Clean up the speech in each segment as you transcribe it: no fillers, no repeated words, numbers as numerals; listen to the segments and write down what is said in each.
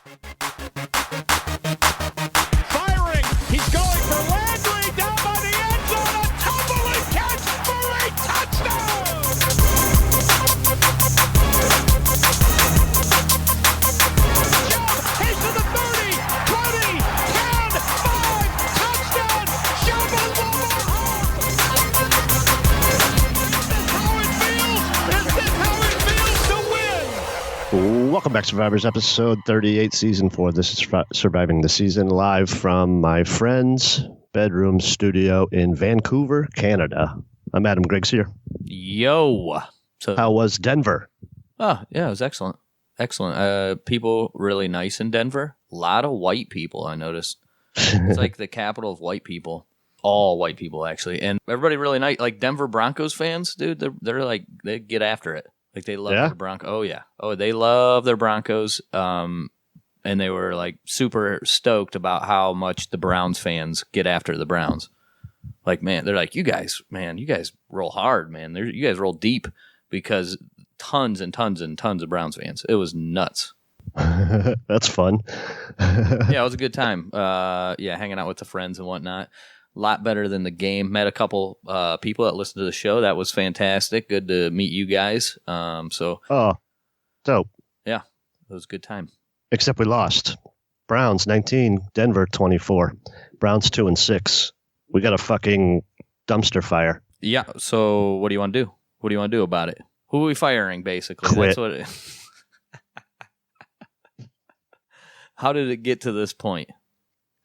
Firing. He's going for Landry down by the end zone. A tumbling catch for a touchdown. He's to the 30, 20, 10, 5, touchdown. Is this how it feels to win? Welcome back, Survivors, episode 38, season 4. This is Surviving the Season, live from my friend's bedroom studio in Vancouver, Canada. I'm Adam Griggs here. Yo. So, How was Denver? oh, yeah, it was excellent. Excellent. People really nice in Denver. A lot of white people, I noticed. It's like the capital of white people. All white people, actually. And everybody really nice. Like Denver Broncos fans, dude, they're like, they get after it. Like they love their Broncos. Oh, yeah. Oh, they love their Broncos. And they were like super stoked about how much the Browns fans get after the Browns. Like, man, they're like, you guys roll hard, man. You guys roll deep, because tons and tons and tons of Browns fans. It was nuts. That's fun. Yeah, it was a good time. Hanging out with the friends and whatnot. A lot better than the game. Met a couple people that listened to the show. That was fantastic. Good to meet you guys. Oh, dope. Yeah, it was a good time. Except we lost. Browns 19, Denver 24. Browns 2-6. We got a fucking dumpster fire. Yeah, so what do you want to do? What do you want to do about it? Who are we firing, basically? Quit. That's what it How did it get to this point?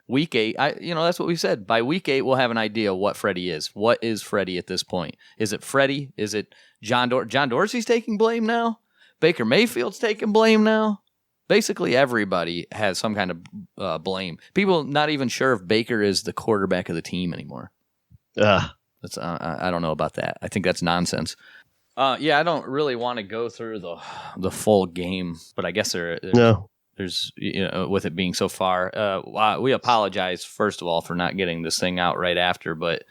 Week 8, that's what we said. By week 8, we'll have an idea what Freddie is. What is Freddie at this point? Is it Freddie? Is it John Dorsey? John Dorsey's taking blame now? Baker Mayfield's taking blame now? Basically, everybody has some kind of blame. People not even sure if Baker is the quarterback of the team anymore. That's I don't know about that. I think that's nonsense. I don't really want to go through the full game, but I guess there's with it being so far. We apologize, first of all, for not getting this thing out right after, but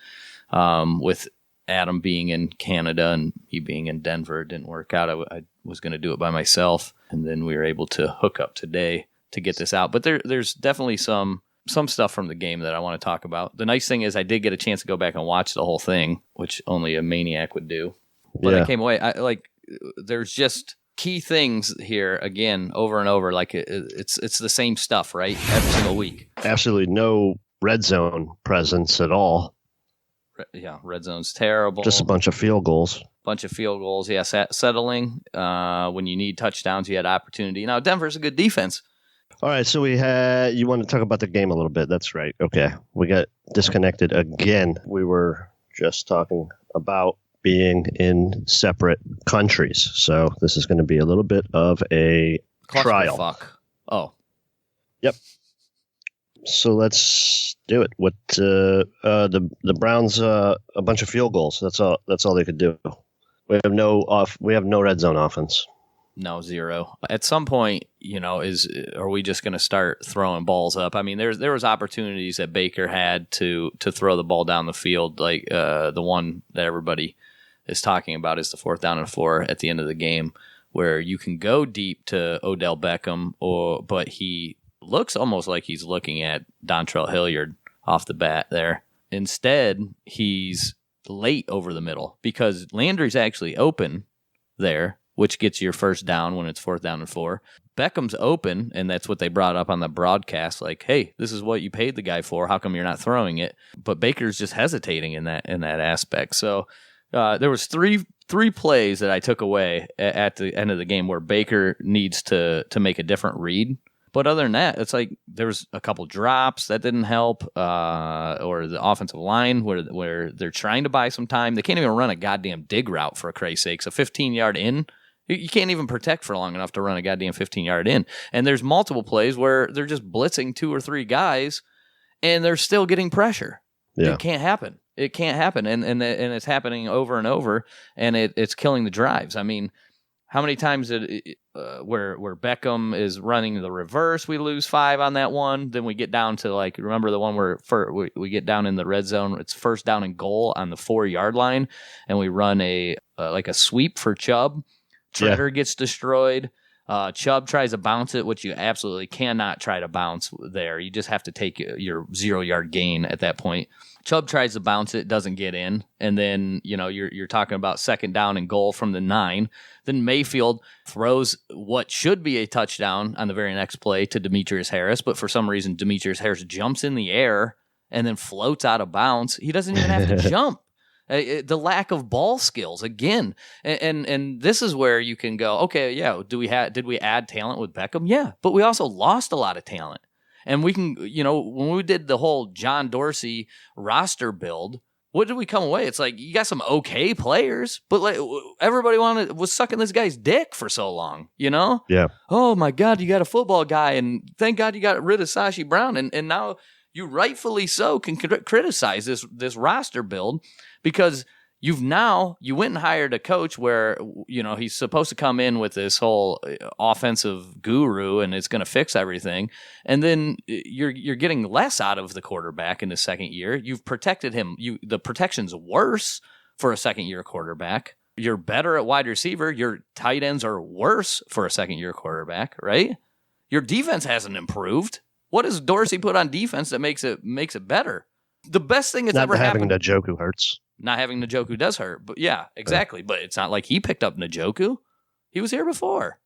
with Adam being in Canada and he being in Denver, it didn't work out. I was going to do it by myself, and then we were able to hook up today to get this out. But there's definitely some stuff from the game that I want to talk about. The nice thing is I did get a chance to go back and watch the whole thing, which only a maniac would do. But I came away, there's just key things here again, over and over. Like it's the same stuff, right? Every single week. Absolutely no red zone presence at all. Yeah, red zone's terrible. Just a bunch of field goals. Yeah, settling. When you need touchdowns, you had opportunity. Now, Denver's a good defense. All right, so you want to talk about the game a little bit. That's right. Okay, we got disconnected again. We were just talking about being in separate countries. So this is going to be a little bit of a trial. Fuck. Oh. Yep. So let's do it. What the Browns a bunch of field goals. That's all they could do. We have no red zone offense. No, zero. At some point, are we just going to start throwing balls up? I mean, there was opportunities that Baker had to throw the ball down the field, like the one that everybody is talking about is the 4th down and 4 at the end of the game, where you can go deep to Odell Beckham, but he looks almost like he's looking at Dontrell Hilliard off the bat there. Instead, he's late over the middle because Landry's actually open there, which gets your first down when it's 4th down and 4. Beckham's open, and that's what they brought up on the broadcast. Like, hey, this is what you paid the guy for. How come you're not throwing it? But Baker's just hesitating in that aspect. So there was three plays that I took away at the end of the game where Baker needs to make a different read. But other than that, it's like there was a couple drops that didn't help, or the offensive line where they're trying to buy some time. They can't even run a goddamn dig route, for Christ's sakes. A 15-yard in. You can't even protect for long enough to run a goddamn 15-yard in. And there's multiple plays where they're just blitzing 2 or 3 guys, and they're still getting pressure. Yeah. It can't happen. It can't happen. And it's happening over and over, and it's killing the drives. I mean, how many times where Beckham is running the reverse, we lose 5 on that one. Then we get down to, like, remember the one where we get down in the red zone, it's 1st down and goal on the 4-yard line, and we run a sweep for Chubb. Treader gets destroyed. Chubb tries to bounce it, which you absolutely cannot try to bounce there. You just have to take your 0-yard gain at that point. Chubb tries to bounce it, doesn't get in, and then you're talking about second down and goal from the 9. Then Mayfield throws what should be a touchdown on the very next play to Demetrius Harris, but for some reason Demetrius Harris jumps in the air and then floats out of bounds. He doesn't even have to jump. The lack of ball skills again, and this is where you can go, okay, yeah. Did we add talent with Beckham? Yeah, but we also lost a lot of talent, and we can, when we did the whole John Dorsey roster build, what did we come away? It's like you got some okay players, but like everybody was sucking this guy's dick for so long, Yeah. Oh my God, you got a football guy, and thank God you got rid of Sashi Brown, and now you rightfully so can criticize this roster build. Because you went and hired a coach where, he's supposed to come in with this whole offensive guru and it's going to fix everything. And then you're getting less out of the quarterback in the second year. You've protected him. The protection's worse for a second-year quarterback. You're better at wide receiver. Your tight ends are worse for a second-year quarterback, right? Your defense hasn't improved. What does Dorsey put on defense that makes it better? The best thing that's ever happened. Not having Njoku hurts. Not having Njoku does hurt, but yeah, exactly. But it's not like he picked up Njoku. He was here before.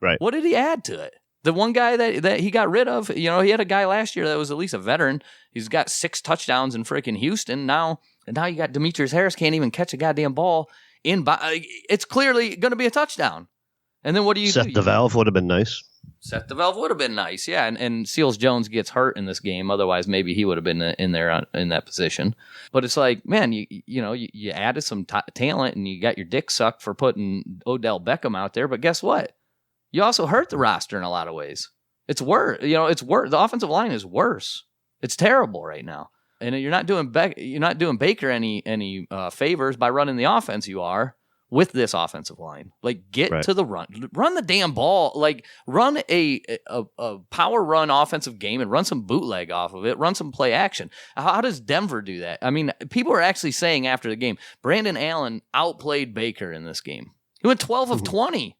Right. What did he add to it? The one guy that he got rid of, he had a guy last year that was at least a veteran. He's got 6 touchdowns in freaking Houston. Now you got Demetrius Harris can't even catch a goddamn ball it's clearly going to be a touchdown. And then what do you do? Seth DeValve would have been nice. Seth DeValve would have been nice, yeah. And Seals Jones gets hurt in this game. Otherwise, maybe he would have been in there in that position. But it's like, man, you added some talent and you got your dick sucked for putting Odell Beckham out there. But guess what? You also hurt the roster in a lot of ways. It's worse. It's worse. The offensive line is worse. It's terrible right now. And you're not doing Baker any favors by running the offense. You are. With this offensive line. Like, get to the run. Run the damn ball. Like, run a power run offensive game and run some bootleg off of it. Run some play action. How does Denver do that? I mean, people are actually saying after the game, Brandon Allen outplayed Baker in this game. He went 12 of 20.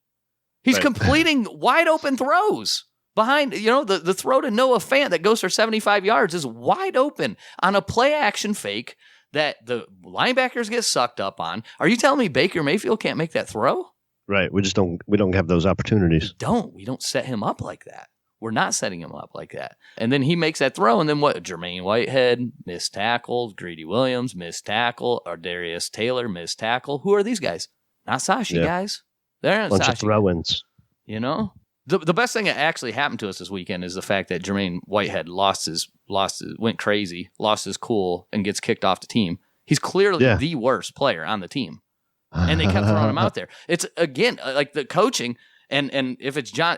He's completing wide open throws. Behind, the throw to Noah Fant that goes for 75 yards is wide open on a play action fake that the linebackers get sucked up on. Are you telling me Baker Mayfield can't make that throw? Right. We don't have those opportunities. We don't set him up like that. We're not setting him up like that. And then he makes that throw, and then what? Jermaine Whitehead, missed tackle. Greedy Williams, missed tackle. Darius Taylor, missed tackle. Who are these guys? Not Sashi guys. They're not bunch Sashi. Of throw-ins. The best thing that actually happened to us this weekend is the fact that Jermaine Whitehead went crazy, lost his cool, and gets kicked off the team. He's clearly the worst player on the team. And they kept throwing him out there. It's, again, like the coaching, and if it's John,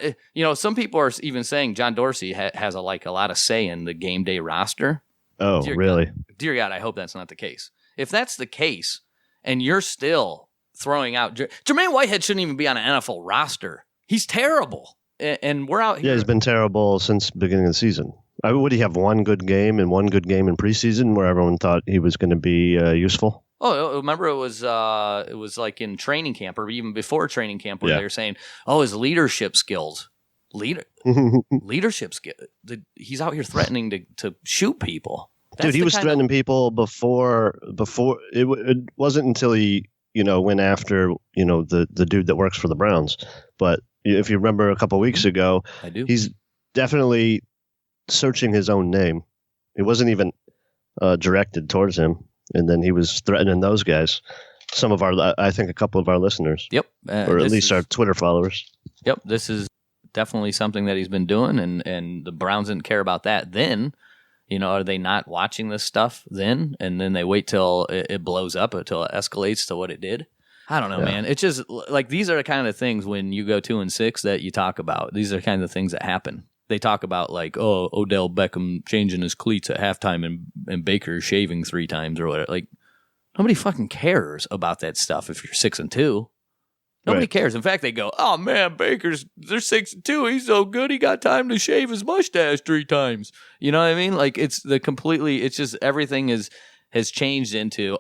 some people are even saying John Dorsey has a lot of say in the game day roster. Oh, really? Dear God, I hope that's not the case. If that's the case, and you're still throwing out, Jermaine Whitehead shouldn't even be on an NFL roster. He's terrible. And we're out here. Yeah, he's been terrible since the beginning of the season. Would he have one good game in preseason where everyone thought he was going to be useful? Oh, remember it was like in training camp or even before training camp where they were saying, his leadership skills. Leadership skill. He's out here threatening to shoot people. Dude, he was threatening people before it wasn't until he went after the dude that works for the Browns. But if you remember a couple of weeks ago, I do. He's definitely searching his own name. It wasn't even directed towards him, and then he was threatening those guys. I think a couple of our listeners. Yep, or at least our Twitter followers. Yep, this is definitely something that he's been doing, and the Browns didn't care about that then. Are they not watching this stuff then? And then they wait till it blows up, until it escalates to what it did. I don't know, man. It's just like these are the kind of things when you go 2-6 that you talk about. These are the kind of things that happen. They talk about like, Odell Beckham changing his cleats at halftime and Baker shaving 3 times or whatever. Like, nobody fucking cares about that stuff if you're 6-2. Nobody cares. In fact, they go, "Oh man, they're 6-2. He's so good. He got time to shave his mustache 3 times." You know what I mean? Like it's just everything has changed into,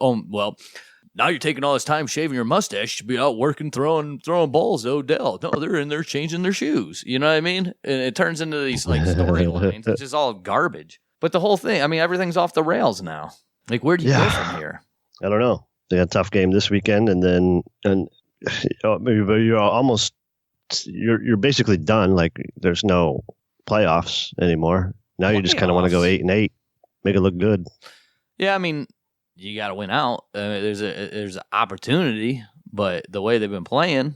now you're taking all this time shaving your mustache. You should be out working, throwing balls to Odell. No, they're in there changing their shoes. You know what I mean? And it turns into these like storylines. It's just all garbage. But the whole thing, I mean, everything's off the rails now. Like, where do you go from here? I don't know. They had a tough game this weekend, and you're basically done. Like, there's no playoffs anymore. Now you just kind of want to go 8-8, make it look good. Yeah, I mean, you got to win out. There's an opportunity, but the way they've been playing,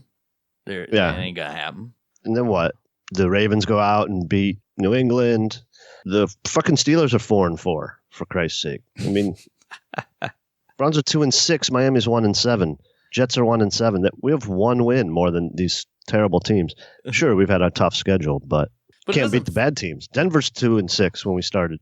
it ain't gonna happen. And then what? The Ravens go out and beat New England. The fucking Steelers are 4-4, for Christ's sake. I mean, Browns are 2-6. Miami's 1-7. Jets are 1-7. That we have one win more than these terrible teams. Sure, we've had a tough schedule, but can't beat the bad teams. Denver's 2-6 when we started.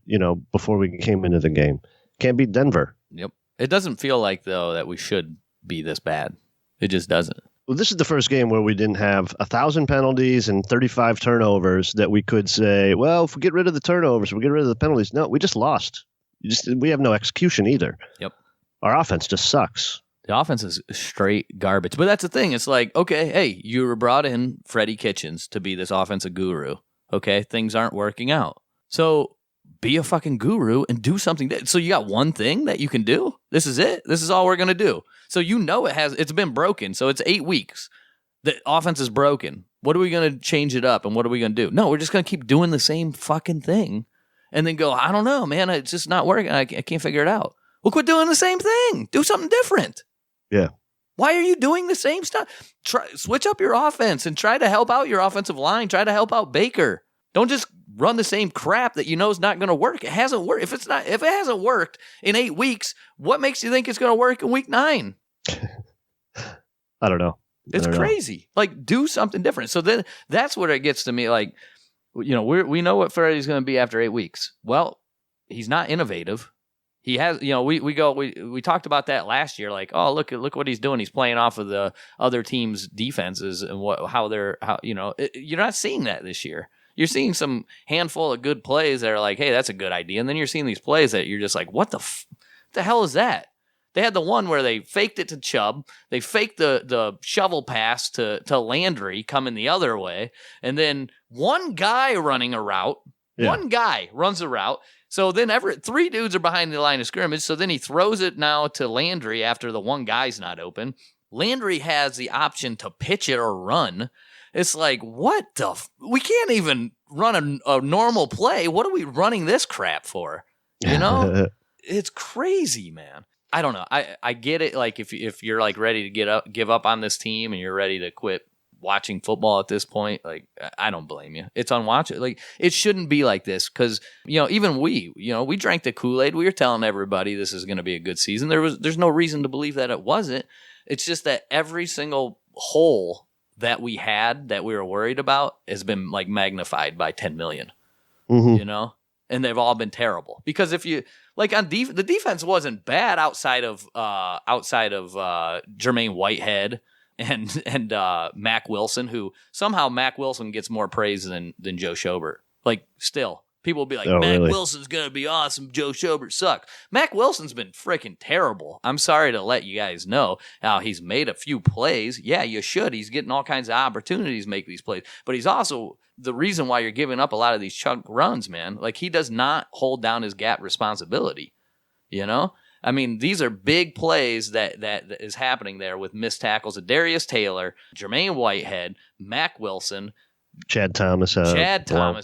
Before we came into the game, can't beat Denver. Yep. It doesn't feel like though that we should be this bad. It just doesn't. Well, this is the first game where we didn't have 1,000 penalties and 35 turnovers that we could say, well, if we get rid of the turnovers, we get rid of the penalties. No, we just lost. We have no execution either. Yep. Our offense just sucks. The offense is straight garbage. But that's the thing. It's like, okay, hey, you were brought in Freddie Kitchens to be this offensive guru. Okay, things aren't working out. So be a fucking guru and do something. So you got one thing that you can do? This is it? This is all we're going to do. So it's been broken. So it's 8 weeks. The offense is broken. What are we going to change it up and what are we going to do? No, we're just going to keep doing the same fucking thing and then go, I don't know, man. It's just not working. I can't figure it out. Well, quit doing the same thing. Do something different. Yeah. Why are you doing the same stuff? Switch up your offense and try to help out your offensive line. Try to help out Baker. Don't just run the same crap that you know is not going to work. It hasn't worked. If it hasn't worked in 8 weeks, what makes you think it's going to work in week 9? I don't know. It's crazy. Like, do something different. So then that's where it gets to me. Like, we know what Freddie's going to be after 8 weeks. Well, he's not innovative. He has, we talked about that last year. Like, oh, look what he's doing. He's playing off of the other team's defenses and you're not seeing that this year. You're seeing some handful of good plays that are like, hey, that's a good idea. And then you're seeing these plays that you're just like, what the hell is that? They had the one where they faked it to Chubb. They faked the shovel pass to Landry coming the other way. And then one guy running a route. Yeah. One guy runs a route. So then 3 dudes are behind the line of scrimmage. So then he throws it now to Landry after the one guy's not open. Landry has the option to pitch it or run. It's like, what the we can't even run a normal play. What are we running this crap for? It's crazy, man. I don't know. I get it. Like if you're like ready to give up on this team and you're ready to quit watching football at this point, like I don't blame you. It's unwatchable. Like it shouldn't be like this because even we drank the Kool-Aid. We were telling everybody this is going to be a good season. There's no reason to believe that it wasn't. It's just that every single hole that we had that we were worried about has been like magnified by 10 million. Mm-hmm. And they've all been terrible because if you like on the defense wasn't bad outside of Jermaine Whitehead and Mac Wilson, who somehow Mac Wilson gets more praise than Joe Schobert. Like still, people will be like, Mac Wilson's gonna be awesome. Joe Schobert sucks. Mac Wilson's been freaking terrible. I'm sorry to let you guys know. Now he's made a few plays. Yeah, you should. He's getting all kinds of opportunities to make these plays, but he's also the reason why you're giving up a lot of these chunk runs, man. Like he does not hold down his gap responsibility. I mean, these are big plays that is happening there with missed tackles of Darius Taylor, Jermaine Whitehead, Mac Wilson, Chad Thomas has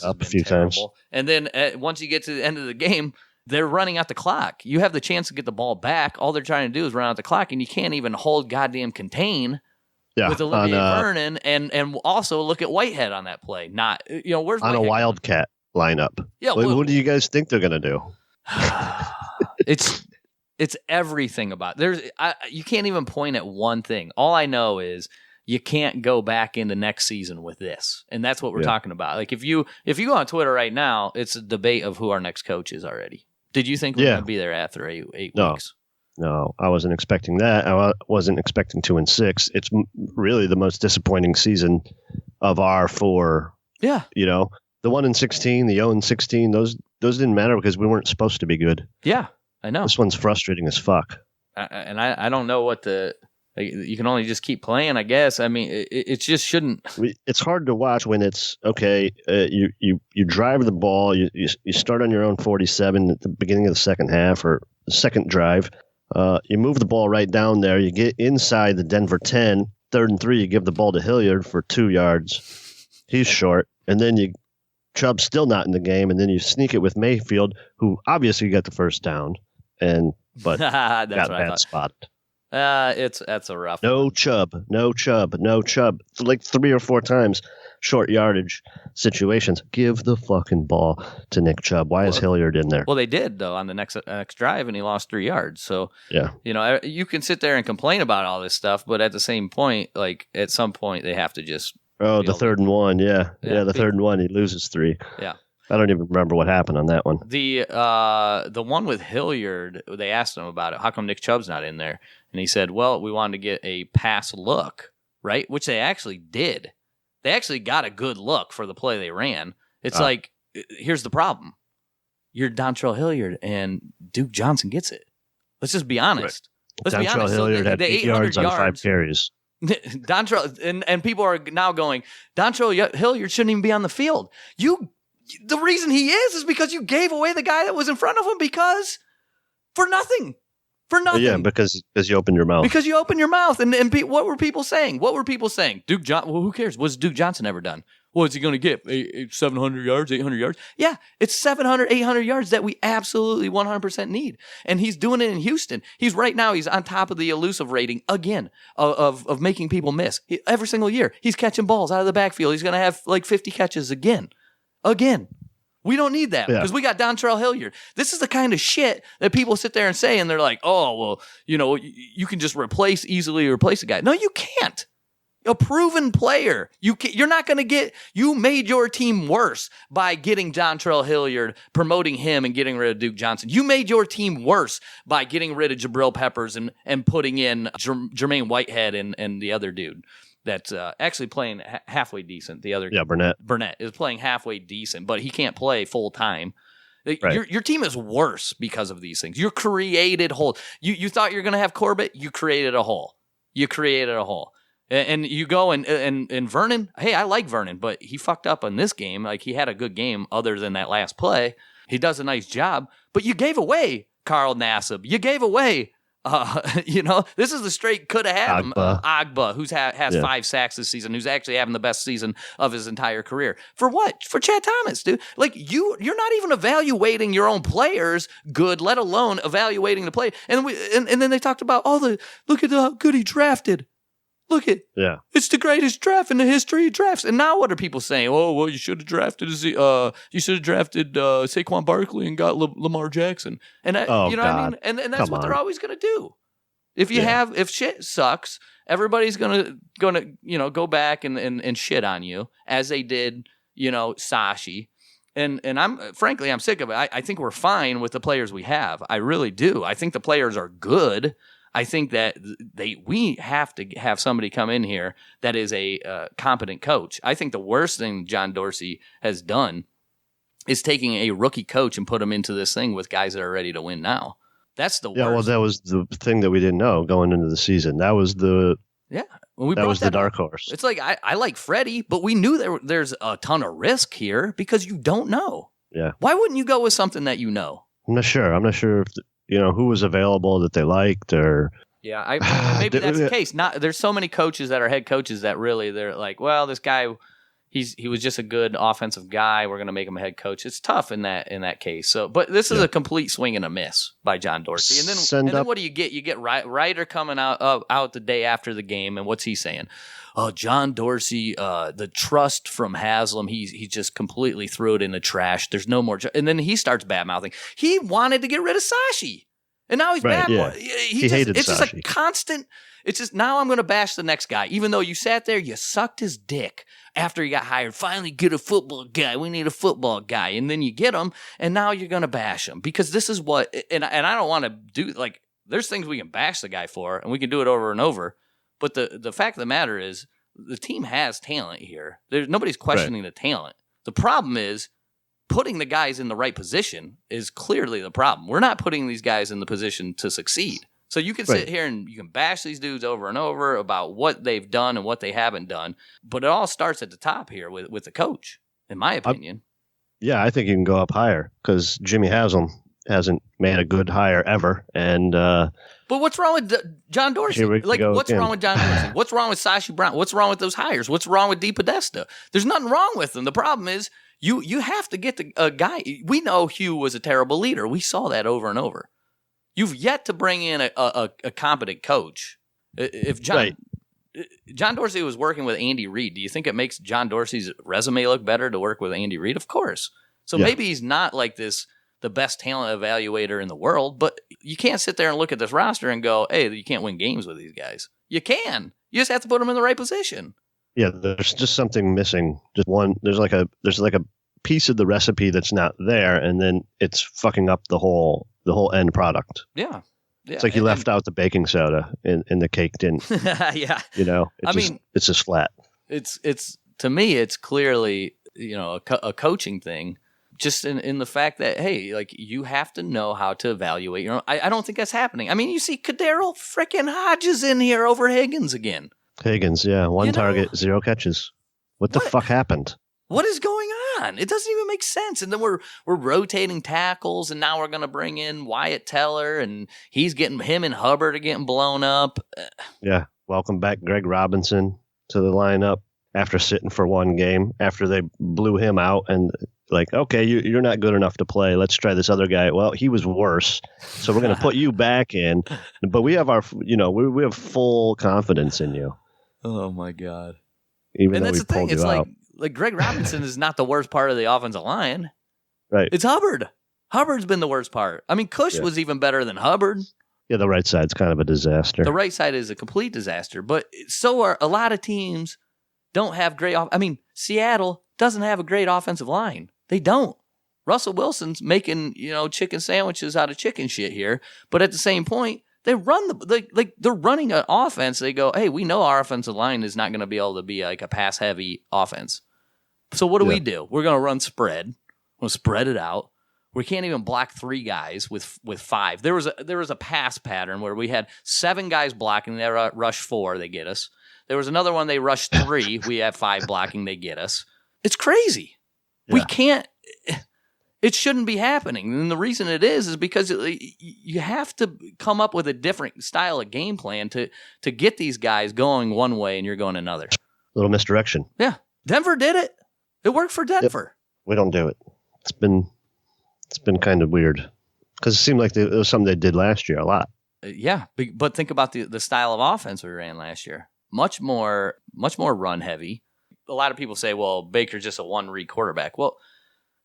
up a few times. And then once you get to the end of the game, they're running out the clock. You have the chance to get the ball back. All they're trying to do is run out the clock, and you can't even hold goddamn contain with Olivier Vernon. And also look at Whitehead on that play. Not where's on Whitehead a Wildcat lineup. Yeah, what do you guys think they're going to do? It's everything about you can't even point at one thing. All I know is you can't go back into next season with this. And that's what we're talking about. Like if you go on Twitter right now, it's a debate of who our next coach is already. Did you think we're going to be there after 8 weeks? No, I wasn't expecting that. I wasn't expecting 2-6. It's really the most disappointing season of our 4. Yeah. The 1-16, the 0-16, those didn't matter because we weren't supposed to be good. Yeah. I know. This one's frustrating as fuck. and I don't know what you can only just keep playing, I guess. I mean, it just shouldn't. It's hard to watch when it's okay. You drive the ball. You start on your own 47 at the beginning of the second half or the second drive. You move the ball right down there. You get inside the Denver 10, 3rd and 3. You give the ball to Hilliard for 2 yards. He's short, and then Chubb's still not in the game, and then you sneak it with Mayfield, who obviously got the first down, but That's got what I bad thought. spotted. That's a rough. No Chubb. Like 3 or 4 times, short yardage situations. Give the fucking ball to Nick Chubb. Why is Hilliard in there? Well, they did though on the next drive, and he lost 3 yards. So Yeah. you can sit there and complain about all this stuff, but at the same point, like at some point, they have to just. Oh, the 3rd and 1. Yeah, the big- 3rd and 1. He loses 3. Yeah. I don't even remember what happened on that one. The one with Hilliard, they asked him about it. How come Nick Chubb's not in there? And he said, "Well, we wanted to get a pass look, right?" Which they actually did. They actually got a good look for the play they ran. It's like, here's the problem: you're Dontrell Hilliard, and Duke Johnson gets it. Let's just be honest. Let's be Dontrell honest. Hilliard had the 8 yards on 5 carries. Dontrell and people are now going, Dontrell Hilliard shouldn't even be on the field. The reason he is because you gave away the guy that was in front of him for nothing. Yeah, because you opened your mouth. Because you opened your mouth. And what were people saying? Duke Johnson, well, who cares? What's Duke Johnson ever done? What's he going to get? 700 yards, 800 yards? Yeah, it's 700, 800 yards that we absolutely 100% need. And he's doing it in Houston. He's on top of the elusive rating again of making people miss. Every single year, he's catching balls out of the backfield. He's going to have like 50 catches again. We don't need that because we got Dontrell Hilliard. This is the kind of shit that people sit there and say, and they're like, oh, well, you can just easily replace a guy. No, you can't. A proven player. You're not going to get, you made your team worse by getting Dontrell Hilliard, promoting him and getting rid of Duke Johnson. You made your team worse by getting rid of Jabril Peppers and putting in Jermaine Whitehead and the other dude that's actually playing halfway decent. The other Burnett is playing halfway decent, but he can't play full time. Right. Your team is worse because of these things. You created holes. You thought you were going to have Corbett. You created a hole. And you go and Vernon. Hey, I like Vernon, but he fucked up on this game. Like he had a good game other than that last play. He does a nice job, but you gave away Carl Nassib. You gave away. This is the straight could have had him. Agba, who's has 5 sacks this season, who's actually having the best season of his entire career. For what? For Chad Thomas, dude. Like you're not even evaluating your own players good, let alone evaluating the play. And then they talked about look at how good he drafted. Look at it's the greatest draft in the history of drafts. And now what are people saying? Oh, well, you should have drafted Saquon Barkley and got Lamar Jackson. And what I mean? And that's what they're always going to do. If if shit sucks, everybody's gonna go back and shit on you as they did Sashi. And I'm sick of it. I think we're fine with the players we have. I really do. I think the players are good. I think that we have to have somebody come in here that is a competent coach. I think the worst thing John Dorsey has done is taking a rookie coach and put him into this thing with guys that are ready to win now. That's the worst. Yeah, well, that was the thing that we didn't know going into the season. That was the the dark horse. It's like I like Freddie, but we knew there's a ton of risk here because you don't know. Yeah. Why wouldn't you go with something that you know? I'm not sure if who was available that they liked or. Yeah, maybe that's the case. There's so many coaches that are head coaches that really they're like, well, this guy, he was just a good offensive guy. We're going to make him a head coach. It's tough in that case. So, but this is a complete swing and a miss by John Dorsey. And then what do you get? You get Ryder coming out the day after the game, and what's he saying? Oh, John Dorsey, the trust from Haslam, he just completely threw it in the trash. There's no more. And then he starts bad mouthing. He wanted to get rid of Sashi. And now he's bad. Yeah. He hated it's Sashi. just a constant. It's just now I'm going to bash the next guy, even though you sat there, you sucked his dick after he got hired. Finally, get a football guy. We need a football guy, and then you get him, and now you're going to bash him because this is what. And I don't want to do like. There's things we can bash the guy for, and we can do it over and over. But the fact of the matter is, the team has talent here. Nobody's questioning the talent. The problem is, putting the guys in the right position is clearly the problem. We're not putting these guys in the position to succeed. So you can Right. sit here and you can bash these dudes over and over about what they've done and what they haven't done, but it all starts at the top here with the coach, in my opinion. Yeah, I think you can go up higher because Jimmy Haslam hasn't made a good hire ever. And But what's wrong with John Dorsey? Here we go What's again. wrong with John Dorsey? What's wrong with Sashi Brown? What's wrong with those hires? What's wrong with DePodesta? There's nothing wrong with them. The problem is you have to get a guy. We know Hugh was a terrible leader. We saw that over and over. You've yet to bring in a competent coach. If John Dorsey was working with Andy Reid, do you think it makes John Dorsey's resume look better to work with Andy Reid? Of course. So maybe he's not like the best talent evaluator in the world, but you can't sit there and look at this roster and go, hey, you can't win games with these guys. You can. You just have to put them in the right position. yeah, there's just something missing. Just one. There's like a piece of the recipe that's not there, and then it's fucking up the whole end product. Yeah. It's like you left out the baking soda in the cake tin. Yeah. It's just flat. It's to me, it's clearly, a coaching thing, just in the fact that, hey, like, you have to know how to evaluate your own. I don't think that's happening. I mean, you see Kadero freaking Hodges in here over Higgins again. Higgins, yeah, one target, 0 catches. What the fuck happened? What is going on? It doesn't even make sense. And then we're rotating tackles, and now we're going to bring in Wyatt Teller, and him and Hubbard are getting blown up. Yeah, welcome back Greg Robinson to the lineup after sitting for one game, after they blew him out and like, okay, you're not good enough to play. Let's try this other guy. Well, he was worse, so we're going to put you back in. But we have we have full confidence in you. Oh, my God. Even and though that's we the thing. pulled It's you out. like Greg Robinson is not the worst part of the offensive line. Right. It's Hubbard. Hubbard's been the worst part. I mean, Cush was even better than Hubbard. Yeah, the right side's kind of a disaster. The right side is a complete disaster. But so are a lot of teams don't have great I mean, Seattle doesn't have a great offensive line. They don't. Russell Wilson's making, chicken sandwiches out of chicken shit here. But at the same point, they run they're running an offense. They go, hey, we know our offensive line is not going to be able to be like a pass heavy offense. So what do we do? We're going to run spread. We'll spread it out. We can't even block 3 guys with 5. There was a pass pattern where we had 7 guys blocking. They rush 4. They get us. There was another one. They rushed 3. We have 5 blocking. They get us. It's crazy. Yeah. We can't. It shouldn't be happening. And the reason it is because you have to come up with a different style of game plan to get these guys going one way and you're going another. A little misdirection. Yeah. Denver did it. It worked for Denver. Yep. We don't do it. It's been kind of weird because it seemed like it was something they did last year a lot. Yeah. But think about the style of offense we ran last year. Much more run heavy. A lot of people say, well, Baker's just a one-read quarterback. Well,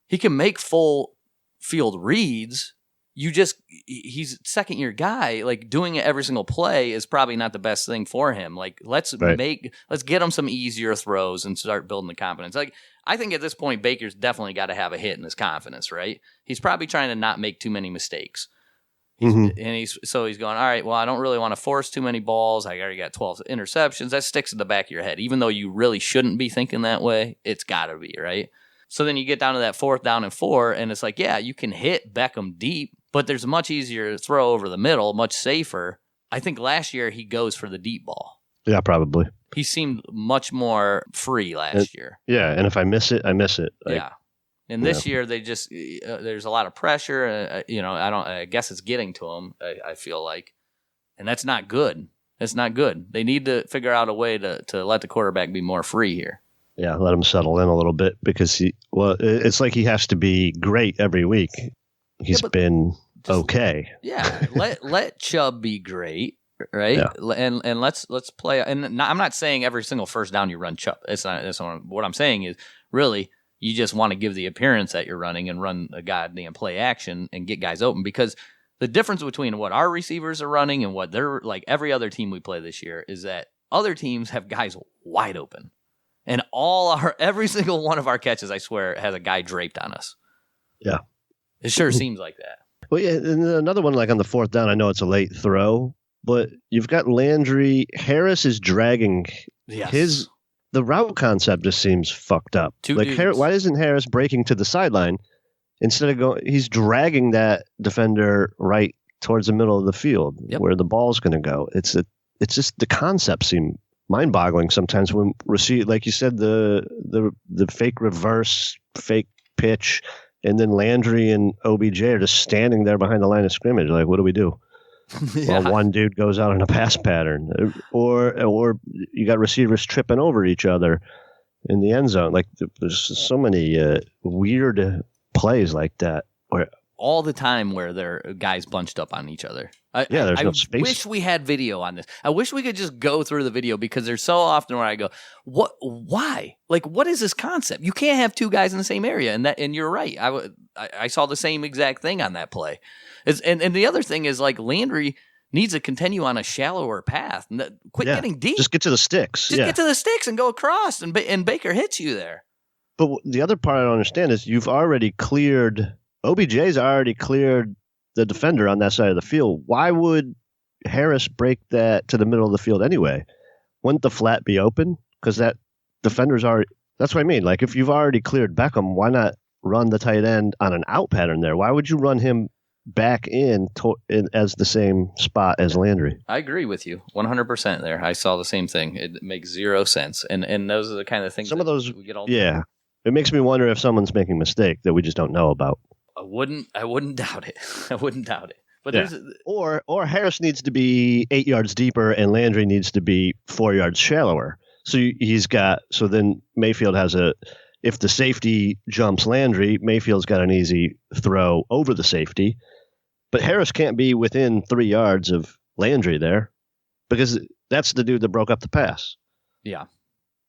he can make full field reads. He's second-year guy. Like, doing it every single play is probably not the best thing for him. Like, let's get him some easier throws and start building the confidence. Like, I think at this point, Baker's definitely got to have a hit in his confidence, right? He's probably trying to not make too many mistakes. And he's going, all right, well, I don't really want to force too many balls. I already got 12 interceptions. That sticks in the back of your head. Even though you really shouldn't be thinking that way, it's got to be, right? So then you get down to that 4th down and 4, and it's like, yeah, you can hit Beckham deep, but there's a much easier throw over the middle, much safer. I think last year he goes for the deep ball. Yeah, probably. He seemed much more free last year. Yeah, and if I miss it, I miss it. Like, yeah. And this year they just there's a lot of pressure. I guess it's getting to him. I feel like, and that's not good. That's not good. They need to figure out a way to let the quarterback be more free here. Yeah, let him settle in a little bit because it's like he has to be great every week. He's been okay. Yeah, let Chubb be great, right? Yeah. And let's play. And I'm not saying every single first down you run Chubb. That's not what I'm saying is really. You just want to give the appearance that you're running and run a goddamn play action and get guys open because the difference between what our receivers are running and what they're like every other team we play this year is that other teams have guys wide open. And every single one of our catches, I swear, has a guy draped on us. Yeah. It sure seems like that. Well, yeah, and another one like on the 4th down, I know it's a late throw, but you've got Landry. Harris is dragging the route concept just seems fucked up. Why isn't Harris breaking to the sideline instead of going? He's dragging that defender right towards the middle of the field where the ball's going to go. It's just the concepts seem mind-boggling sometimes when receive, like you said, the fake reverse, fake pitch, and then Landry and OBJ are just standing there behind the line of scrimmage. Like, what do we do? Well, one dude goes out in a pass pattern, or you got receivers tripping over each other in the end zone. Like, there's so many weird plays like that where all the time where there are guys bunched up on each other. There's no space. I wish we had video on this. I wish we could just go through the video because there's so often where I go, what? Why? Like, what is this concept? You can't have two guys in the same area, and you're right. I saw the same exact thing on that play. And the other thing is, like, Landry needs to continue on a shallower path. Quit getting deep. Just get to the sticks. Get to the sticks and go across, and Baker hits you there. But the other part I don't understand is you've already cleared. OBJ's already cleared the defender on that side of the field. Why would Harris break that to the middle of the field anyway? Wouldn't the flat be open? Because that defender's already. That's what I mean. Like, if you've already cleared Beckham, why not run the tight end on an out pattern there? Why would you run him back in as the same spot as Landry? I agree with you 100% there. I saw the same thing. It makes zero sense. And those are the kind of things some of those we get all yeah. It makes me wonder if someone's making a mistake that we just don't know about. I wouldn't doubt it. I wouldn't doubt it. But there's or Harris needs to be 8 yards deeper and Landry needs to be 4 yards shallower. So then Mayfield has if the safety jumps Landry, Mayfield's got an easy throw over the safety. But Harris can't be within 3 yards of Landry there because that's the dude that broke up the pass. Yeah.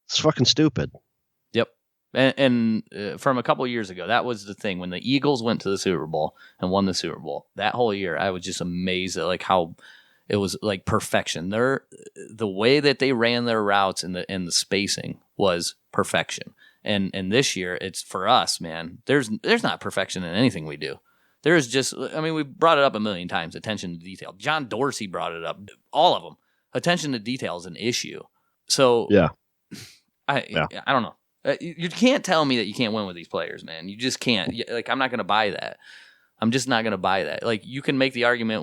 It's fucking stupid. Yep. And from a couple of years ago, that was the thing. When the Eagles went to the Super Bowl and won the Super Bowl, that whole year, I was just amazed at like how it was like perfection. The way that they ran their routes and the spacing was perfection. And this year, it's for us, man. There's not perfection in anything we do. There is just, I mean, we brought it up a million times. Attention to detail. John Dorsey brought it up. All of them. Attention to detail is an issue. So yeah, I don't know. You can't tell me that you can't win with these players, man. You just can't. Like, I'm not going to buy that. I'm just not going to buy that. Like, you can make the argument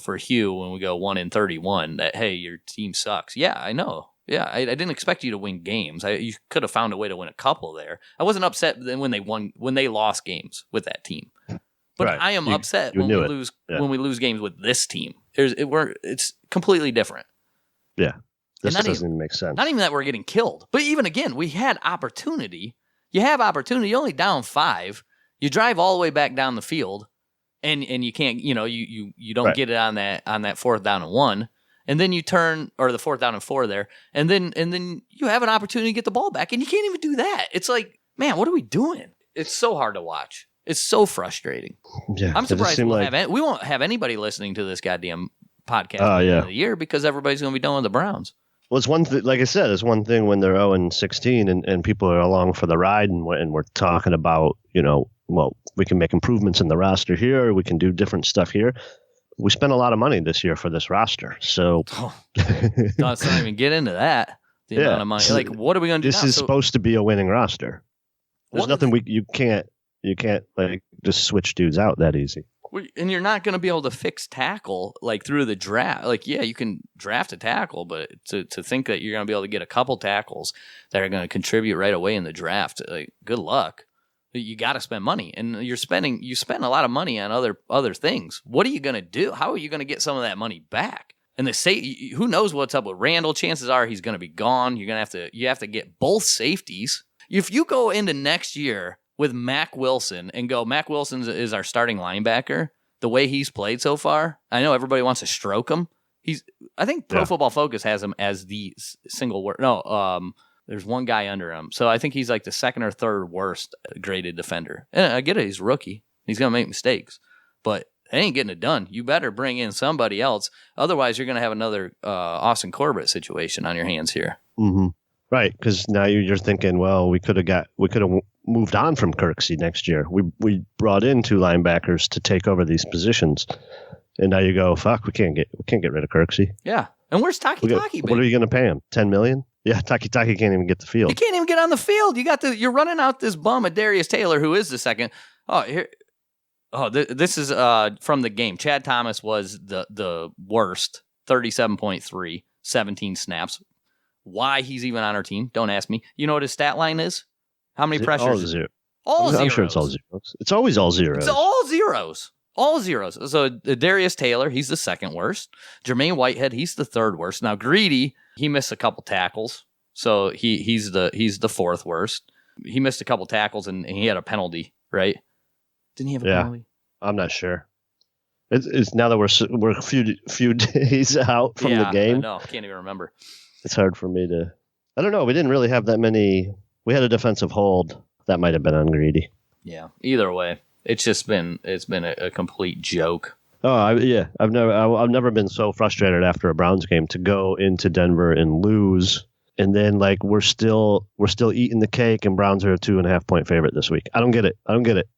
for Hugh when we go 1-31 that, hey, your team sucks. Yeah, I know. Yeah, I didn't expect you to win games. You could have found a way to win a couple there. I wasn't upset when they lost games with that team, but right. I am upset when we lose games with this team. It's completely different. Yeah. This doesn't even make sense. Not even that we're getting killed. But even again, we had opportunity. You have opportunity. You're only down 5. You drive all the way back down the field, and you can't. You don't right. get it on that 4th down and 1, and then you turn or the 4th down and 4 there, and then you have an opportunity to get the ball back, and you can't even do that. It's like, man, what are we doing? It's so hard to watch. It's so frustrating. Yeah, I'm surprised we won't have anybody listening to this goddamn podcast at the end of the year because everybody's going to be done with the Browns. Well, it's one thing, like I said, it's one thing when they're 0-16 and people are along for the ride and we're talking about, we can make improvements in the roster here. We can do different stuff here. We spent a lot of money this year for this roster. So let's not even get into that. The amount of money. Like, what are we going to do This now? is supposed to be a winning roster. There's nothing you can't like just switch dudes out that easy. And you're not going to be able to fix tackle like through the draft. Like, yeah, you can draft a tackle, but to think that you're going to be able to get a couple tackles that are going to contribute right away in the draft, like, good luck. You got to spend money, and you spend a lot of money on other things. What are you going to do? How are you going to get some of that money back? And who knows what's up with Randall? Chances are he's going to be gone. You have to get both safeties. If you go into next year with Mack Wilson and go, Mack Wilson is our starting linebacker, the way he's played so far, I know everybody wants to stroke him. I think Pro Football Focus has him as the single worst. No, there's one guy under him. So I think he's like the 2nd or 3rd worst graded defender. And I get it, he's a rookie. He's going to make mistakes. But they ain't getting it done. You better bring in somebody else. Otherwise, you're going to have another Austin Corbett situation on your hands here. Mm-hmm. Right, because now you're thinking, well, we could have moved on from Kirksey next year. We brought in 2 linebackers to take over these positions, and now you go, fuck, we can't get rid of Kirksey. Yeah, and where's Taki? What are you going to pay him? $10 million? Yeah, Taki can't even get the field. He can't even get on the field. You're running out this bum of Darius Taylor, who is the second. Oh, here, Oh, this is from the game. Chad Thomas was the worst, 37.3, 17 snaps. Why he's even on our team, don't ask me. You know what his stat line is? How many pressures? All zero. All zeros. I'm sure it's all zeros. It's always all zeros. It's all zeros. All zeros. So Darius Taylor, he's the second worst. Jermaine Whitehead, he's the third worst. Now Greedy, he missed a couple tackles, so he's the fourth worst. He missed a couple tackles and he had a penalty, right? Didn't he have a penalty? I'm not sure. It's now that we're a few days out from the game. No, can't even remember. It's hard for me to. I don't know. We didn't really have that many. We had a defensive hold that might have been on Greedy. Yeah. Either way, it's been a complete joke. Oh I've never been so frustrated after a Browns game to go into Denver and lose, and then like we're still eating the cake, and Browns are a 2.5 point favorite this week. I don't get it.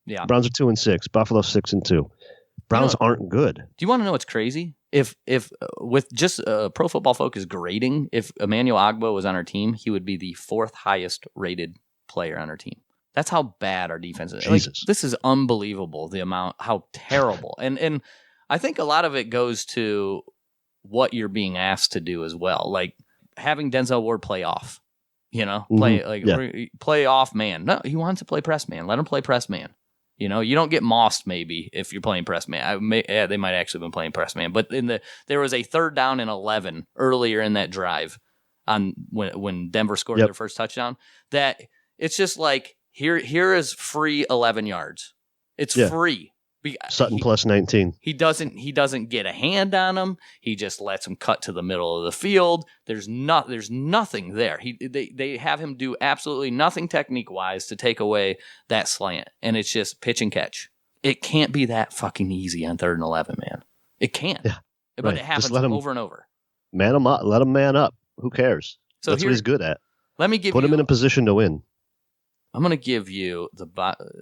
Yeah. Browns are 2-6. Buffalo 6-2. Browns aren't good. Do you want to know what's crazy? If with just Pro Football Focus grading, if Emmanuel Ogbah was on our team, he would be the fourth highest rated player on our team. That's how bad our defense is. Like, this is unbelievable, the amount, how terrible. And I think a lot of it goes to what you're being asked to do as well. Like having Denzel Ward play off, play off man. No, he wants to play press man. Let him play press man. You don't get mossed maybe if you're playing press man. They might actually have been playing press man. But there was a 3rd down and 11 earlier in that drive on when Denver scored their first touchdown. That it's just like here is free 11 yards. It's free. Sutton plus 19. He doesn't get a hand on him. He just lets him cut to the middle of the field. There's nothing there. They have him do absolutely nothing technique wise to take away that slant, and it's just pitch and catch. It can't be that fucking easy on 3rd and 11, man. It can't. Yeah, but it happens over and over. Man him up. Let him man up. Who cares? So that's what he's good at. Let me put him in a position to win. I'm going to give you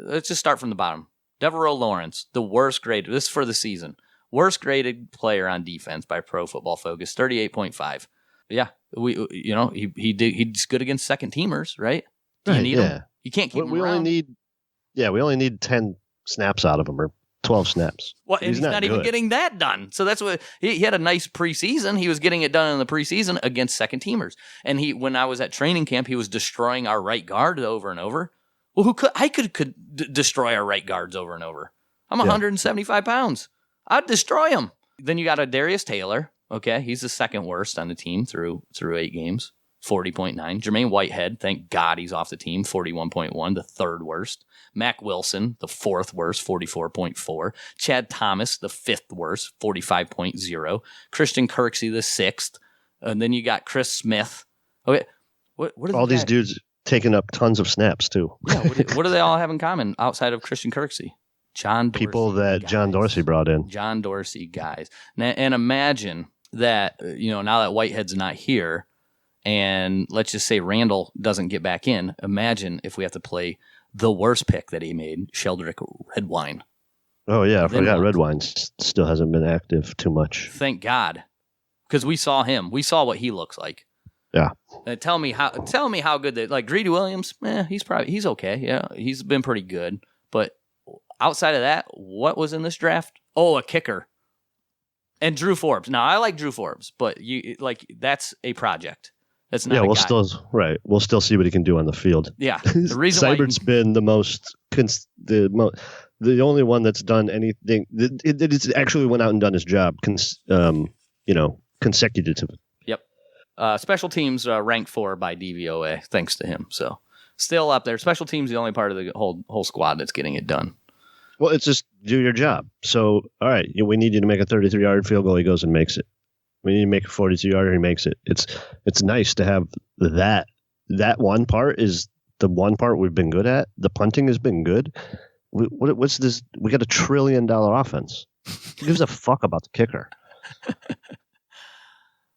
let's just start from the bottom. Devereaux Lawrence, the worst graded, this is for the season, worst graded player on defense by Pro Football Focus, 38.5. Yeah, he's good against second teamers, right? Do you need him? You can't keep him around. We only need 10 snaps out of him, or 12 snaps. Well, and he's not even getting that done. So that's what he had a nice preseason. He was getting it done in the preseason against second teamers. And when I was at training camp, he was destroying our right guard over and over. Well, I could destroy our right guards over and over. I'm 175 pounds. I'd destroy him. Then you got a Darius Taylor. Okay, he's the second worst on the team through 8 games, 40.9. Jermaine Whitehead, thank God he's off the team, 41.1, the third worst. Mac Wilson, the fourth worst, 44.4. Chad Thomas, the fifth worst, 45.0. Christian Kirksey, the sixth. And then you got Chris Smith. Okay, what are all these dudes taking up tons of snaps too? Yeah, what do they all have in common outside of Christian Kirksey? John Dorsey people that guys. John Dorsey brought in. John Dorsey guys. And imagine that, now that Whitehead's not here, and let's just say Randall doesn't get back in, imagine if we have to play the worst pick that he made, Sheldrick Redwine. Oh, yeah, I forgot Redwine still hasn't been active too much. Thank God. Because we saw him. We saw what he looks like. Yeah. Tell me how good they like Greedy Williams. He's okay. Yeah, he's been pretty good. But outside of that, what was in this draft? Oh, a kicker. And Drew Forbes. Now I like Drew Forbes, but that's a project. That's not. Yeah, we'll still see what he can do on the field. Yeah, the reason Seibert's been the most the only one that's done anything. It actually went out and done his job. Consecutively. Yep. Special teams ranked 4 by DVOA, thanks to him. So still up there. Special teams the only part of the whole squad that's getting it done. Well, it's just do your job. So, all right, we need you to make a 33-yard field goal. He goes and makes it. We need to make a 42-yarder. He makes it. It's nice to have that. That one part is the one part we've been good at. The punting has been good. What's this? We got $1 trillion offense. Who gives a fuck about the kicker?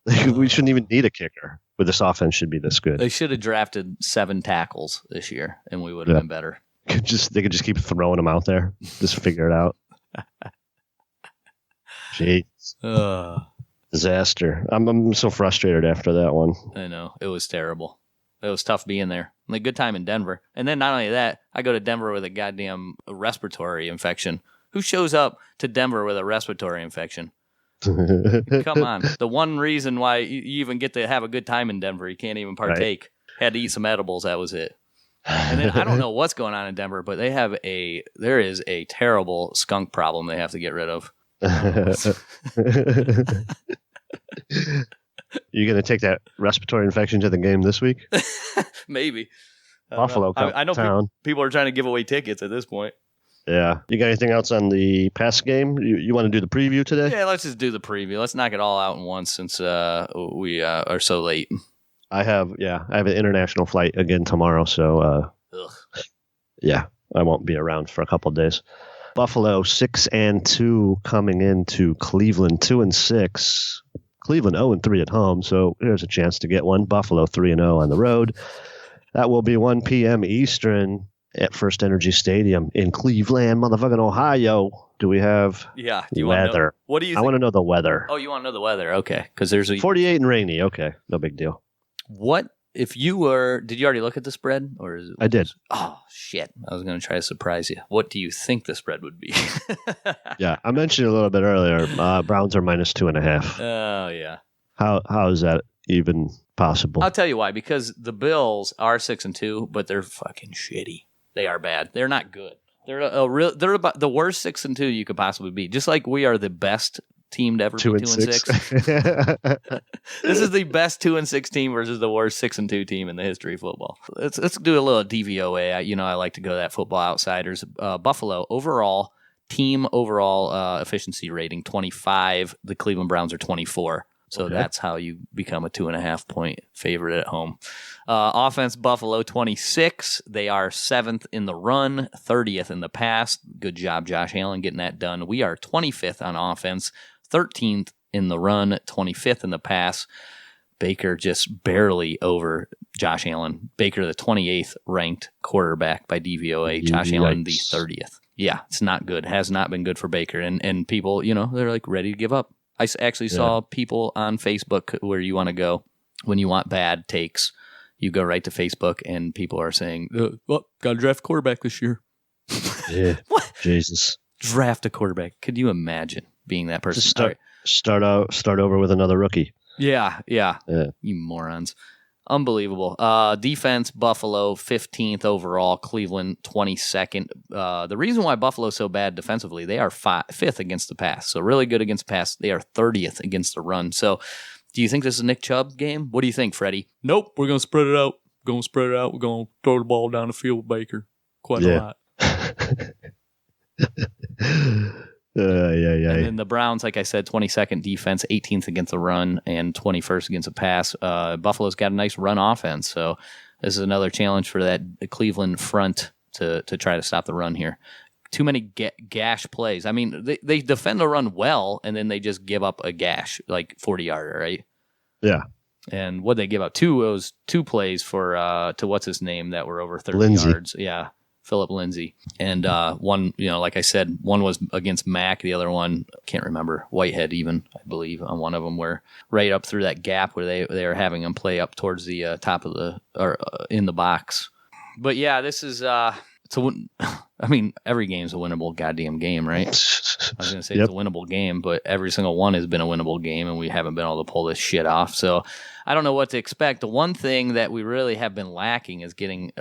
We shouldn't even need a kicker. But this offense should be this good. They should have drafted 7 tackles this year, and we would have been better. They could just keep throwing them out there. Just figure it out. Jeez. Disaster. I'm so frustrated after that one. I know. It was terrible. It was tough being there. Like, good time in Denver. And then not only that, I go to Denver with a goddamn respiratory infection. Who shows up to Denver with a respiratory infection? Come on. The one reason why you even get to have a good time in Denver, you can't even partake. Right. Had to eat some edibles. That was it. And then I don't know what's going on in Denver, but there is a terrible skunk problem they have to get rid of. You going to take that respiratory infection to the game this week? Maybe. Buffalo. I know people are trying to give away tickets at this point. Yeah. You got anything else on the past game? You want to do the preview today? Yeah, let's just do the preview. Let's knock it all out in once since we are so late. I have an international flight again tomorrow, so yeah, I won't be around for a couple of days. Buffalo 6-2 coming into Cleveland 2-6. Cleveland 0-3 at home, so there's a chance to get one. Buffalo 3-0 on the road. That will be 1 p.m. Eastern at First Energy Stadium in Cleveland, motherfucking Ohio. Do we have weather? What do you think? I want to know the weather. Oh, you want to know the weather? Okay, because there's 48 and rainy. Okay, no big deal. What if you were? Did you already look at the spread, or is it? I did. Oh shit! I was going to try to surprise you. What do you think the spread would be? Yeah, I mentioned a little bit earlier. Browns are -2.5. Oh yeah. How is that even possible? I'll tell you why. Because the Bills are 6-2, but they're fucking shitty. They are bad. They're not good. They're about the worst 6-2 you could possibly be. Just like we are the best team to ever be 2-6. This is the best 2-6 team versus the worst 6-2 team in the history of football. Let's do a little DVOA. I like to go to that Football Outsiders. Buffalo team overall efficiency rating 25. The Cleveland Browns are 24. So that's how you become a 2.5 point favorite at home. Offense, Buffalo 26. They are 7th in the run, 30th in the pass. Good job, Josh Allen, getting that done. We are 25th on offense, 13th in the run, 25th in the pass. Baker just barely over Josh Allen. Baker, the 28th ranked quarterback by DVOA. Josh Allen, the 30th. Yeah, it's not good. Has not been good for Baker. And people, they're like ready to give up. I actually saw people on Facebook where you want to go when you want bad takes. You go right to Facebook, and people are saying, got to draft a quarterback this year. Yeah. What? Jesus. Draft a quarterback. Could you imagine being that person? Just start over with another rookie. Yeah. You morons. Unbelievable. Defense, Buffalo 15th overall, Cleveland 22nd. The reason why Buffalo's so bad defensively, they are 5th against the pass. So really good against the pass. They are 30th against the run. So do you think this is a Nick Chubb game? What do you think, Freddie? Nope, we're going to spread it out. We're going to throw the ball down the field with Baker. Quite a lot. And then the Browns, like I said, 22nd defense, 18th against the run, and 21st against the pass. Buffalo's got a nice run offense, so this is another challenge for that Cleveland front to try to stop the run here. Too many gash plays. I mean, they defend the run well, and then they just give up a gash, like 40-yarder, right? Yeah. And what they give up? It was 2 plays to what's his name that were over 30 Lindsey. yards. Yeah. Philip Lindsay. And one, like I said, one was against Mack. The other one, can't remember, Whitehead even, I believe, on one of them, where right up through that gap where they were having him play up towards the top of in the box. But yeah, this is, every game's a winnable goddamn game, right? I was going to say It's a winnable game, but every single one has been a winnable game, and we haven't been able to pull this shit off. So I don't know what to expect. The one thing that we really have been lacking is getting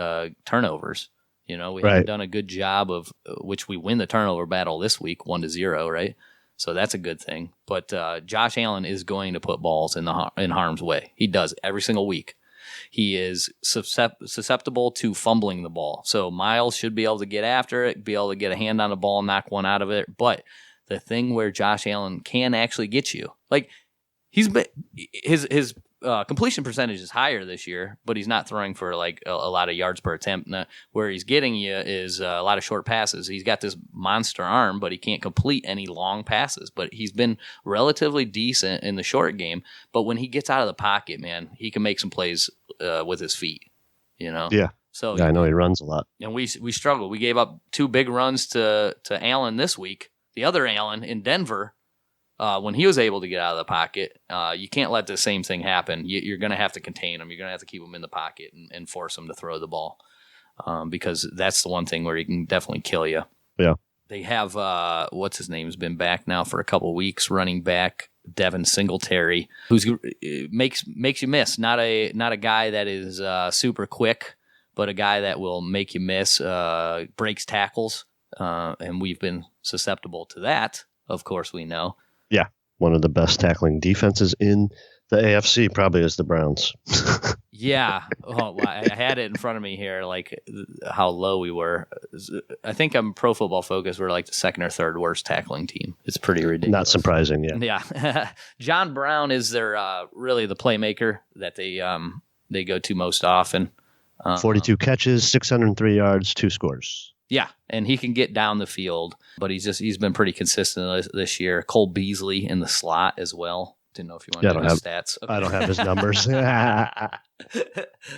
turnovers. We haven't done a good job of which we win the turnover battle this week, 1-0, right? So that's a good thing. But Josh Allen is going to put balls in harm's way. He does every single week. He is susceptible to fumbling the ball. So Miles should be able to get after it, be able to get a hand on the ball, knock one out of it. But the thing where Josh Allen can actually get you, like he's been his completion percentage is higher this year, but he's not throwing for like a lot of yards per attempt. Now, where he's getting you is a lot of short passes. He's got this monster arm, but he can't complete any long passes. But he's been relatively decent in the short game. But when he gets out of the pocket, man, he can make some plays with his feet. Yeah. So I know he runs a lot, and we struggled. We gave up 2 big runs to Allen this week. The other Allen in Denver. When he was able to get out of the pocket, you can't let the same thing happen. You're going to have to contain him. You're going to have to keep him in the pocket and force him to throw the ball because that's the one thing where he can definitely kill you. Yeah. They have what's his name has been back now for a couple weeks, running back Devin Singletary, who's makes you miss. Not a guy that is super quick, but a guy that will make you miss, breaks tackles, and we've been susceptible to that. Of course, we know. Yeah, one of the best tackling defenses in the AFC probably is the Browns. Yeah. Oh, I had it in front of me here, like how low we were. I think I'm Pro Football Focus. We're like the second or third worst tackling team. It's pretty ridiculous. Not surprising, yeah. Yeah. John Brown is their really the playmaker that they go to most often. 42 catches, 603 yards, 2 scores. Yeah, and he can get down the field, but he's been pretty consistent this year. Cole Beasley in the slot as well. Didn't know if you want to do his stats. Okay. I don't have his numbers. I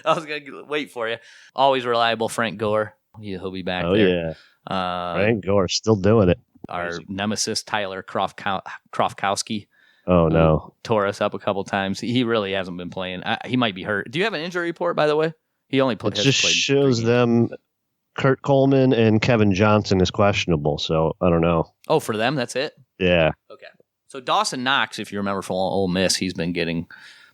was going to wait for you. Always reliable Frank Gore. He'll be back there. Yeah. Frank Gore still doing it. Our nemesis, Tyler Krofkowski. Oh, no. Tore us up a couple times. He really hasn't been playing. He might be hurt. Do you have an injury report, by the way? He only played. It just shows them Kurt Coleman and Kevin Johnson is questionable, so I don't know. Oh, for them, that's it? Yeah. Okay. So Dawson Knox, if you remember from Ole Miss, he's been getting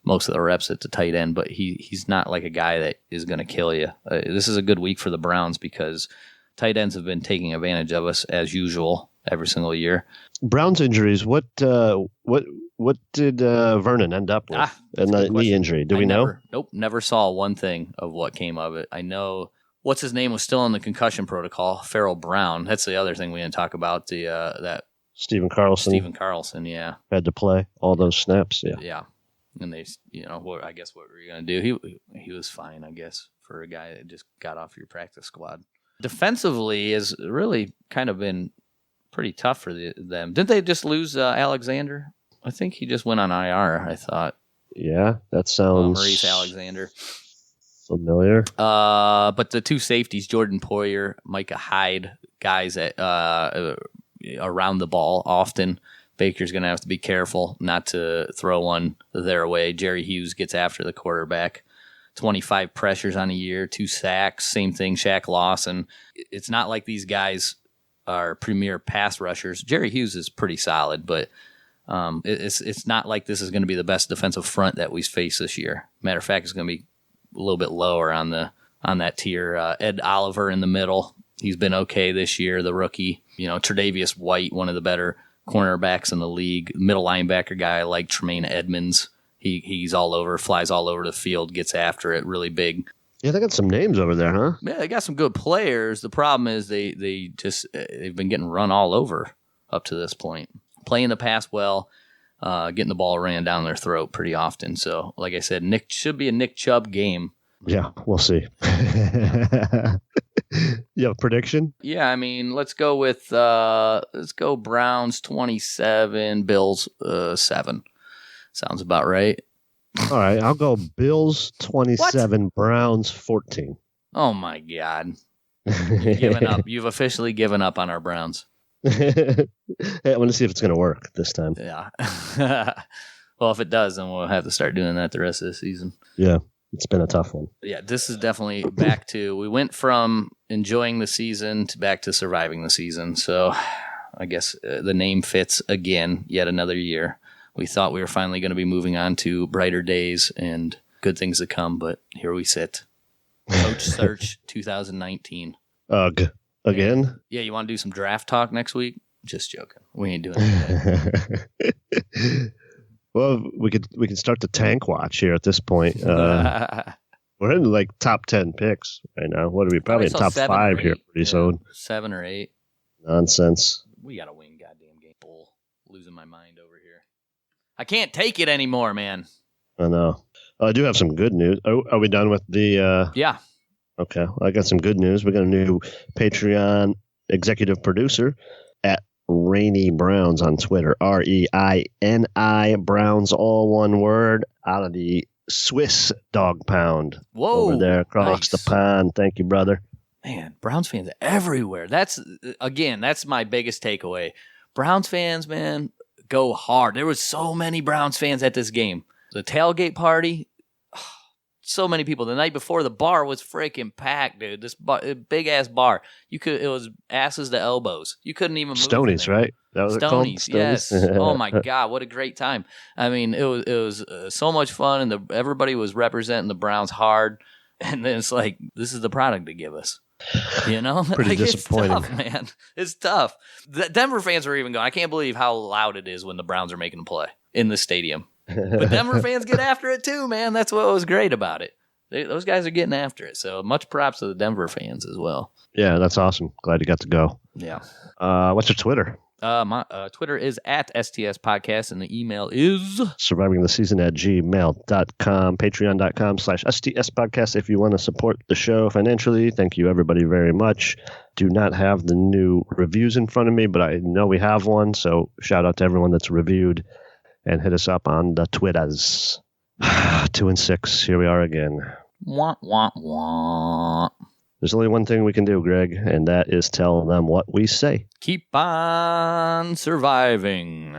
most of the reps at the tight end, but he's not like a guy that is going to kill you. This is a good week for the Browns because tight ends have been taking advantage of us as usual every single year. Browns injuries. What did Vernon end up with? And the knee injury. Do we know? Nope. Never saw one thing of what came of it. I know what's his name was still on the concussion protocol. Farrell Brown. That's the other thing we didn't talk about. That Stephen Carlson. Yeah, had to play all those snaps. Yeah. And they, I guess what were you going to do? He was fine, I guess, for a guy that just got off your practice squad. Defensively has really kind of been pretty tough for them. Didn't they just lose Alexander? I think he just went on IR, I thought. Yeah, that sounds... Maurice Alexander. Familiar. But the two safeties, Jordan Poyer, Micah Hyde, guys that around the ball often. Baker's going to have to be careful not to throw one their way. Jerry Hughes gets after the quarterback. 25 pressures on a year, 2 sacks, same thing, Shaq Lawson. It's not like these guys are premier pass rushers. Jerry Hughes is pretty solid, but it's not like this is going to be the best defensive front that we face this year. Matter of fact, it's going to be a little bit lower on that tier. Ed Oliver in the middle. He's been okay this year, the rookie. Tre'Davious White, one of the better cornerbacks in the league. Middle linebacker guy like Tremaine Edmonds. He's all over, flies all over the field, gets after it, really big. Yeah, they got some names over there, huh? Yeah, they got some good players. The problem is they've been getting run all over up to this point. Playing the pass well, getting the ball ran down their throat pretty often. So, like I said, should be a Nick Chubb game. Yeah, we'll see. You have a prediction? Yeah, I mean, let's go Browns 27, Bills 7. Sounds about right. All right, I'll go Bills 27, what? Browns 14. Oh my God. You've given up. You've officially given up on our Browns. Hey, I want to see if it's going to work this time. Yeah. Well, if it does, then we'll have to start doing that the rest of the season. Yeah. It's been a tough one. Yeah, this is definitely back to, we went from enjoying the season to back to surviving the season. So I guess the name fits again, yet another year. We thought we were finally going to be moving on to brighter days and good things to come, but here we sit. Coach Search 2019. Ugh. Again? Yeah, you want to do some draft talk next week? Just joking. We ain't doing that. Well, we can start the tank watch here at this point. We're in like top 10 picks right now. What are we? Probably in top 5 here pretty soon. 7 or 8. Nonsense. We got to win goddamn game. Bull. Losing my mind over here. I can't take it anymore, man. I know. I do have some good news. Are we done with the... Yeah. Okay. Well, I got some good news. We got a new Patreon executive producer at Rainy Browns on Twitter. REINI Browns, all one word, out of the Swiss dog pound. Whoa. Over there across the pond. Thank you, brother. Man, Browns fans everywhere. That's my biggest takeaway. Browns fans, man, go hard. There was so many Browns fans at this game. The tailgate party, so many people. The night before, the bar was freaking packed, dude. This big ass bar. It was asses to elbows. You couldn't even move. Stonies, right? That was it called? Stonies, yes. Oh my God, what a great time! I mean, it was so much fun, and everybody was representing the Browns hard. And then it's like, this is the product to give us. You know? Pretty disappointing. It's tough, man. It's tough. The Denver fans were even going, I can't believe how loud it is when the Browns are making a play in the stadium. But Denver fans get after it too, man. That's what was great about it. Those guys are getting after it. So much props to the Denver fans as well. Yeah, that's awesome. Glad you got to go. Yeah. What's your Twitter? My Twitter is at STS Podcast, and the email is survivingtheseason@gmail.com, patreon.com/STS Podcast. If you want to support the show financially, thank you everybody very much. Do not have the new reviews in front of me, but I know we have one. So shout out to everyone that's reviewed and hit us up on the Twitters. 2 and 6. Here we are again. Wah, wah, wah. There's only one thing we can do, Greg, and that is tell them what we say. Keep on surviving.